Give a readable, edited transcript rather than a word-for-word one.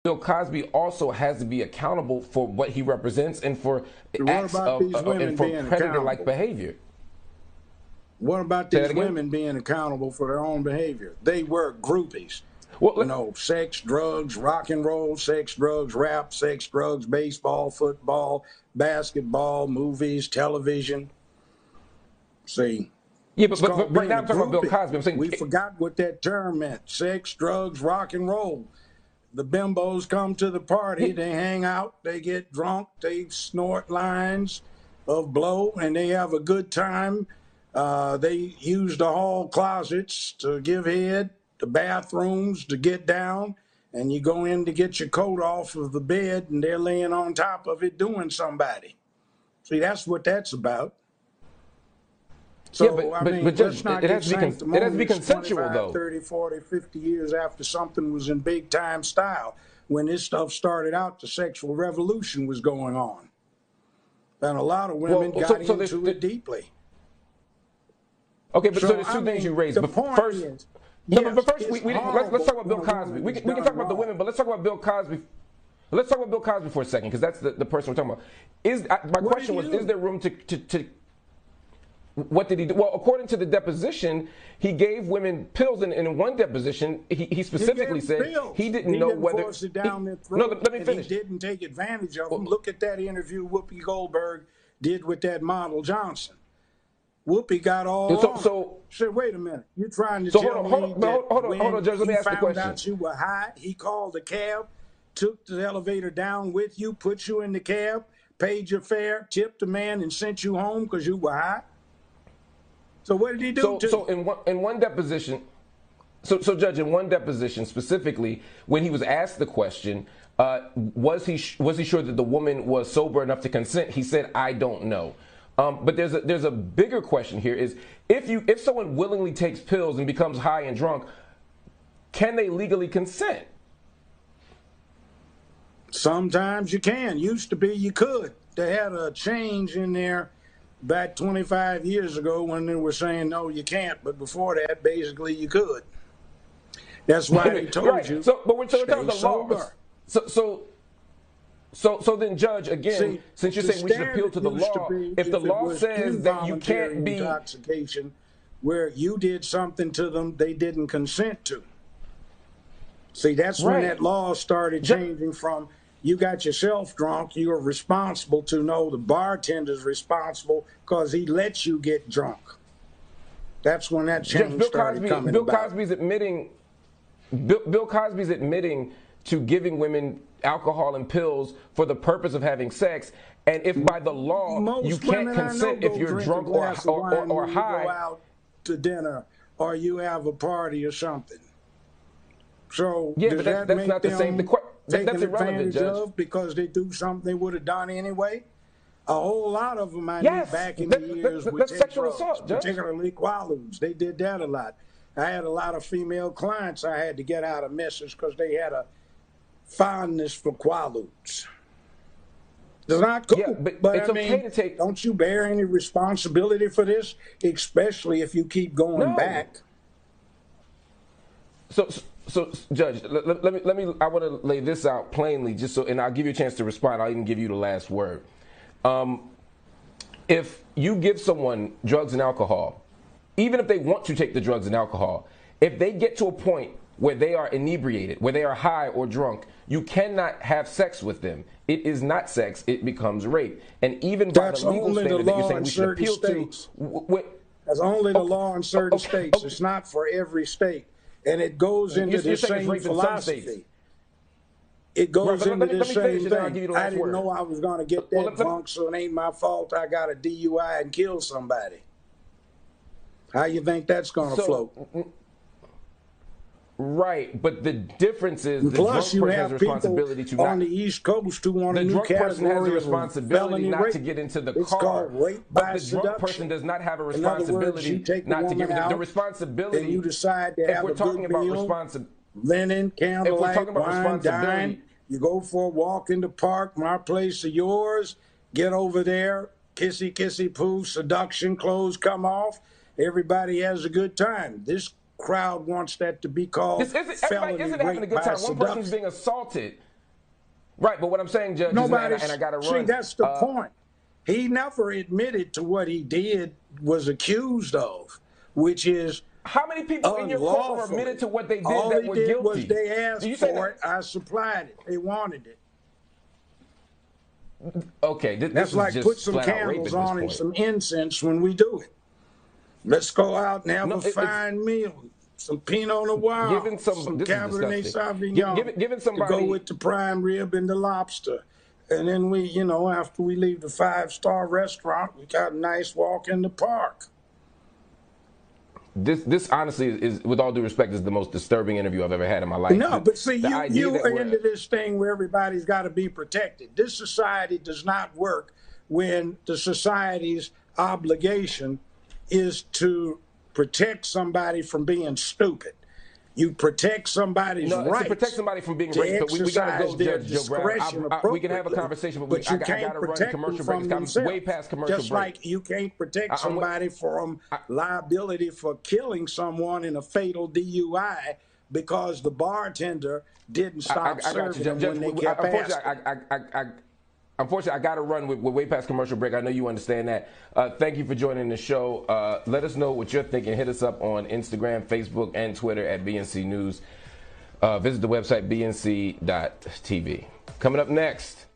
Bill Cosby also has to be accountable for what he represents and for acts of and for predator-like behavior. What about these women being accountable for their own behavior? They were groupies. Well, you know, sex, drugs, rock and roll, sex, drugs, rap, sex, drugs, baseball, football, basketball, movies, television. See. Yeah, but right now I'm talking about Bill Cosby. I'm saying we forgot what that term meant. Sex, drugs, rock and roll. The bimbos come to the party, they hang out, they get drunk, they snort lines of blow, and they have a good time. They use the hall closets to give head, the bathrooms to get down, and you go in to get your coat off of the bed, and they're laying on top of it doing somebody. See, that's what that's about. So, yeah, but Judge, it has to be consensual, though. 30, 40, 50 years after something was in big-time style. When this stuff started out, the sexual revolution was going on. And a lot of women got into it deeply. Okay, but so there's two things you raised. But first, let's talk about Bill Cosby. We can talk about the women, but let's talk about Bill Cosby. Let's talk about Bill Cosby for a second, because that's the person we're talking about. My question was, is there room to what did he do? Well, according to the deposition, he gave women pills, and in one deposition, he specifically said he didn't know whether. Force it down their throat, no, let me finish. He didn't take advantage of them. Look at that interview Whoopi Goldberg did with that model Johnson. Whoopi got all. So wait a minute. You're trying to tell me that hold on, Judge. Let me ask the question. He found out you were high. He called a cab, took the elevator down with you, put you in the cab, paid your fare, tipped the man, and sent you home because you were high. So what did he do? So in one deposition, so Judge, in one deposition specifically, when he was asked the question, was he sure that the woman was sober enough to consent? He said, "I don't know." But there's a bigger question here: is if someone willingly takes pills and becomes high and drunk, can they legally consent? Sometimes you can. Used to be you could. They had a change in there back 25 years ago when they were saying, no, you can't. But before that, basically, you could. That's why they told you. But we're talking about the law. So then, Judge, again, since you're saying we should appeal to the law, if the law says that you can't be intoxication, where you did something to them they didn't consent to. See, that's when that law started changing from you got yourself drunk, you're responsible to know the bartender's responsible because he lets you get drunk. That's when that change started coming about. Bill Cosby's admitting to giving women alcohol and pills for the purpose of having sex, and if by the law you can't consent if you're drunk or high, go out to dinner or you have a party or something. So but that's not the same. That's irrelevant, Judge. Because they do something they would have done anyway. A whole lot of them I knew back in the years with sexual assault, Judge. Particularly Quaaludes. They did that a lot. I had a lot of female clients I had to get out of messes because they had a fondness for Quaaludes. It's not cool, but it's okay to take. Don't you bear any responsibility for this, especially if you keep going back? So, Judge, let me. I want to lay this out plainly, just so, and I'll give you a chance to respond. I'll even give you the last word. If you give someone drugs and alcohol, even if they want to take the drugs and alcohol, if they get to a point where they are inebriated, where they are high or drunk, you cannot have sex with them. It is not sex; it becomes rape. And even by the legal standard that you're saying we should appeal to, that's only the law in certain states. It's not for every state. And it goes into the same philosophy. It goes into the same thing. I didn't know I was going to get that drunk, so it ain't my fault I got a DUI and kill somebody. How you think that's going to float? Right, but the difference is the drunk person has a responsibility to not. On the East Coast who want a new category. The drunk person has a responsibility not to get into the car. It's called rape by seduction. The drunk person does not have a responsibility not to get into the responsibility. And you decide to have a good meal, linen, candlelight, wine, dine. You go for a walk in the park, my place or yours. Get over there, kissy, kissy, poo, seduction, clothes come off. Everybody has a good time. This crowd wants that to be called everybody isn't having a good time. One person's being assaulted. Right, but what I'm saying, Judge, and I got to run. See, that's the point. He never admitted to what he did was accused of, which is how many people in your court were admitted to what they did All that they were did guilty? Was they asked for it. I supplied it. They wanted it. Okay, that's like just put some candles on and some incense when we do it. Let's go out and have a fine meal. Some Pinot Noir, some Cabernet Sauvignon, giving somebody to go with the prime rib and the lobster. And then we, you know, after we leave the 5-star restaurant, we got a nice walk in the park. This honestly is, with all due respect, is the most disturbing interview I've ever had in my life. No, but see, you are into this thing where everybody's got to be protected. This society does not work when the society's obligation is to protect somebody from being stupid. You protect somebody's rights. To protect somebody from being raped, but we got to go, Judge Joe Brown. We can have a conversation, but you can't protect commercial break. It's way past commercial break. Just like you can't protect somebody from liability for killing someone in a fatal DUI because the bartender didn't stop serving them when they kept asking. Unfortunately, I got to run. We're way past commercial break. I know you understand that. Thank you for joining the show. Let us know what you're thinking. Hit us up on Instagram, Facebook, and Twitter at BNC News. Visit the website, bnc.tv. Coming up next,